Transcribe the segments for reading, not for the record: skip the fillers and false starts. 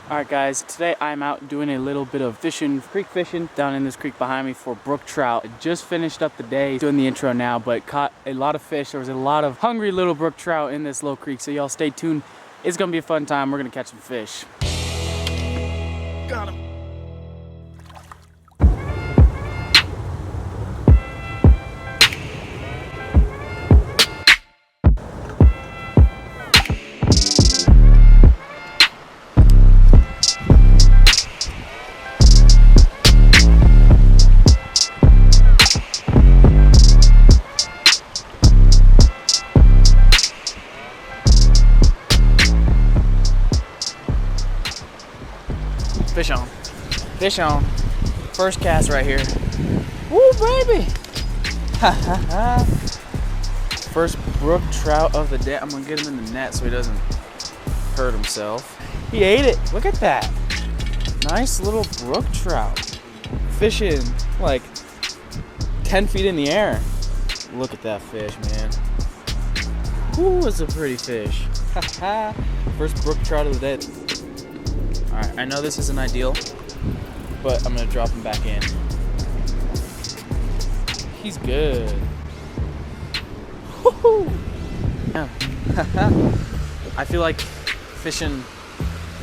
Alright guys, today I'm out doing a little bit of fishing, creek fishing, down in this creek behind me for brook trout. I just finished up the day doing the intro now, but caught a lot of fish. There was a lot of hungry little brook trout in this little creek, so y'all stay tuned. It's gonna be a fun time. We're gonna catch some fish. Got him. Fish on. Fish on. First cast right here. Woo, baby! First brook trout of the day. I'm gonna get him in the net so he doesn't hurt himself. He ate it. Look at that. Nice little brook trout. Fishing like 10 feet in the air. Look at that fish, man. Ooh, it's a pretty fish. First brook trout of the day. Alright, I know this isn't ideal, but I'm gonna drop him back in. He's good. Woohoo! Yeah. I feel like fishing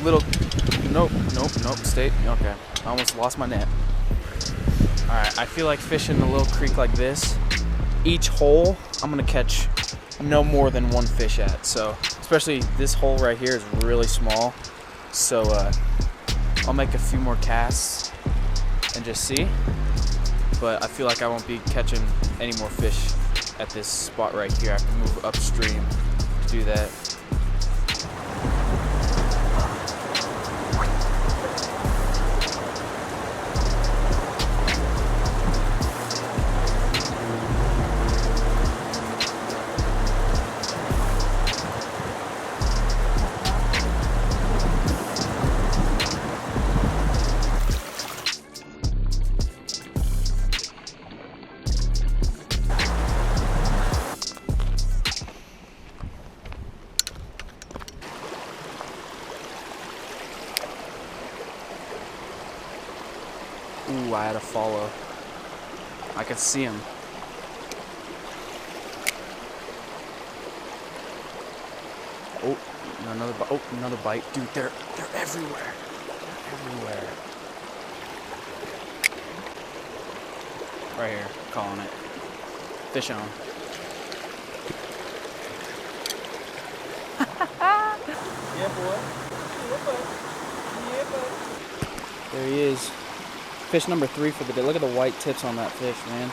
little. Nope, stay. Okay, I almost lost my net. Alright, I feel like fishing a little creek like this, each hole I'm gonna catch no more than one fish at. So, especially this hole right here is really small. So I'll make a few more casts and just see, but I feel like I won't be catching any more fish at this spot right here. I have to move upstream to do that. Ooh, I had to follow. I could see him. Oh, another bite. Oh, another bite. Dude, they're everywhere. They're everywhere. Right here, calling it. Fish on. Yeah, boy. Yeah, boy. There he is. Fish number 3 for the day. Look at the white tips on that fish, man.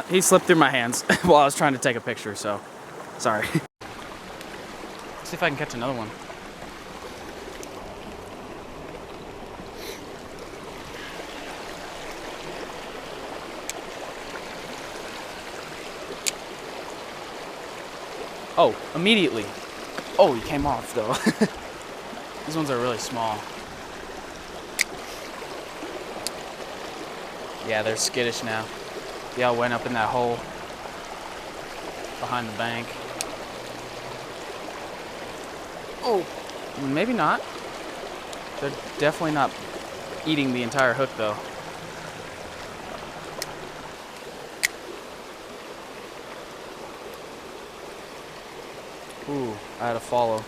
He slipped through my hands while I was trying to take a picture, so sorry. Let's see if I can catch another one. Oh, immediately. Oh, he came off though. These ones are really small. Yeah, they're skittish now. They all went up in that hole behind the bank. Oh, maybe not. They're definitely not eating the entire hook though. Ooh, I had to follow.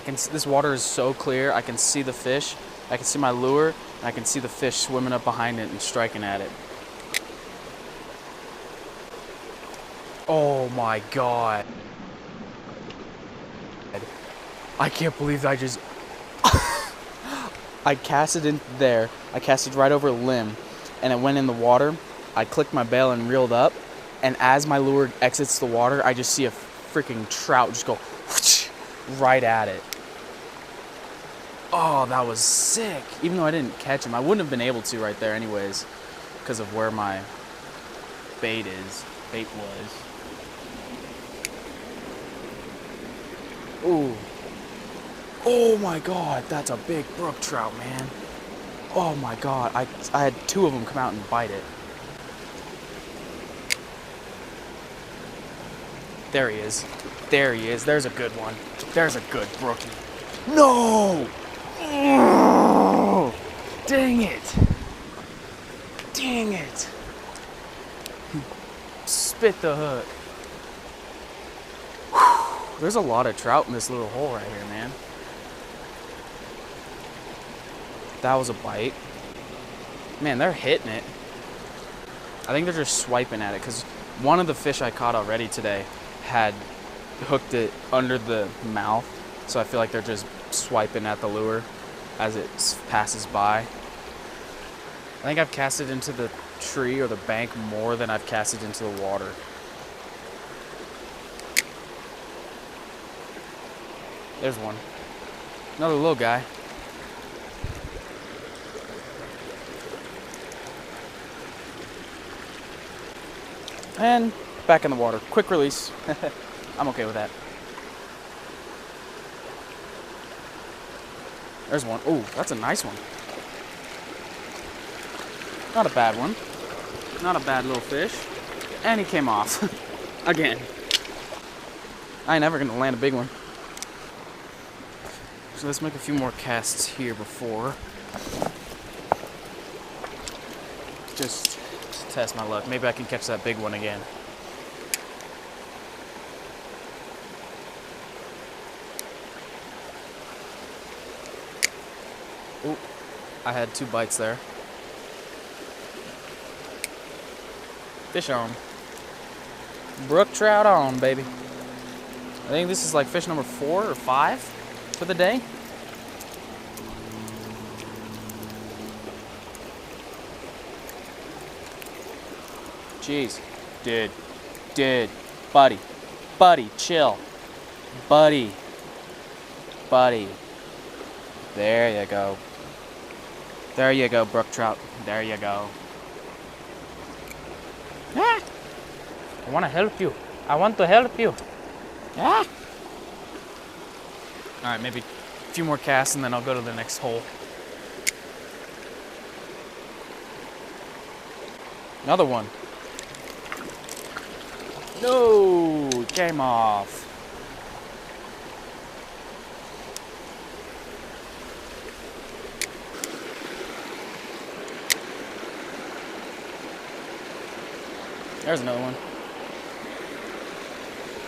This water is so clear, I can see the fish, I can see my lure, and I can see the fish swimming up behind it and striking at it. Oh my God. I can't believe I just... I casted in there, I casted right over a limb, and it went in the water. I clicked my bail and reeled up, and as my lure exits the water, I just see a freaking trout just go whoosh, right at it. Oh, that was sick. Even though I didn't catch him, I wouldn't have been able to right there anyways because of where my bait was. Ooh. Oh my God, that's a big brook trout, man. Oh my God, I had 2 of them come out and bite it. There he is. There he is. There's a good one. There's a good brookie. No! Oh, dang it. Dang it. Spit the hook. Whew. There's a lot of trout in this little hole right here, man. That was a bite. Man, they're hitting it. I think they're just swiping at it because one of the fish I caught already today had hooked it under the mouth. So I feel like they're just swiping at the lure as it passes by. I think I've casted into the tree or the bank more than I've casted into the water. There's one. Another little guy. And back in the water. Quick release. I'm okay with that. There's one. Oh, that's a nice one. Not a bad one. Not a bad little fish. And he came off. Again. I ain't never gonna land a big one. So let's make a few more casts here before. Just to test my luck. Maybe I can catch that big one again. Ooh, I had 2 bites there. Fish on. Brook trout on, baby. I think this is like fish number 4 or 5 for the day. Jeez. Dude. Buddy, chill. Buddy. There you go. There you go, brook trout. There you go. Ah! I want to help you. I want to help you. Ah! All right, maybe a few more casts and then I'll go to the next hole. Another one. No, came off. There's another one.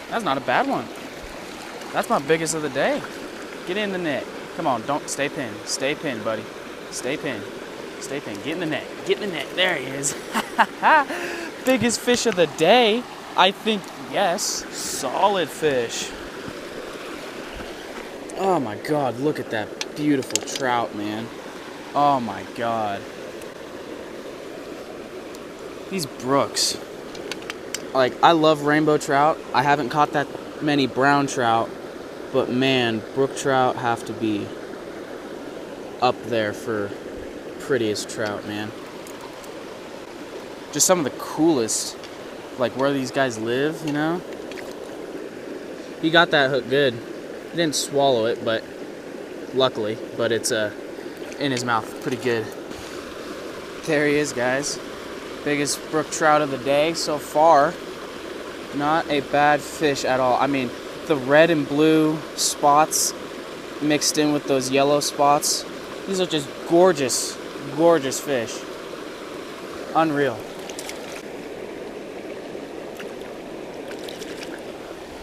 That's not a bad one. That's my biggest of the day. Get in the net. Come on, don't stay pinned. Stay pinned, buddy. Stay pinned. Stay pinned. Get in the net. Get in the net. There he is. Biggest fish of the day. I think, yes. Solid fish. Oh my God, look at that beautiful trout, man. Oh my God. These brooks. Like, I love rainbow trout. I haven't caught that many brown trout, but man, brook trout have to be up there for prettiest trout, man. Just some of the coolest, like where these guys live, you know? He got that hook good. He didn't swallow it, but luckily, but it's in his mouth pretty good. There he is, guys. Biggest brook trout of the day so far. Not a bad fish at all. I mean, the red and blue spots mixed in with those yellow spots. These are just gorgeous, gorgeous fish. Unreal.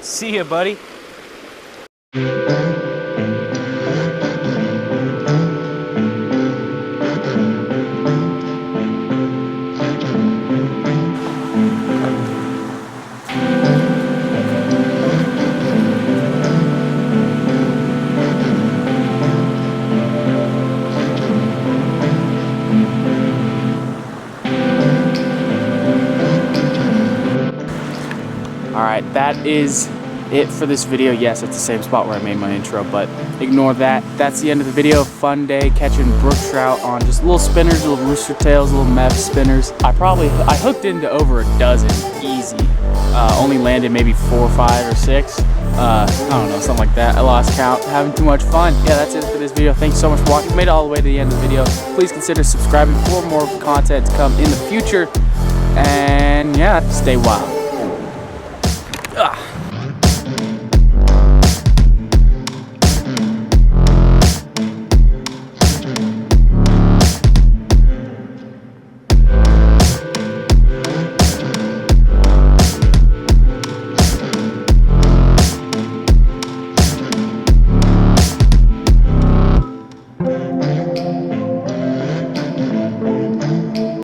See ya, buddy. Alright, that is it for this video. Yes, it's the same spot where I made my intro, but ignore that. That's the end of the video. Fun day catching brook trout on just little spinners, little rooster tails, little mev spinners. I hooked into over a dozen, easy. Only landed maybe 4 or 5 or 6. I don't know, something like that. I lost count. Having too much fun. Yeah, that's it for this video. Thank you so much for watching. Made it all the way to the end of the video. Please consider subscribing for more content to come in the future. And yeah, stay wild.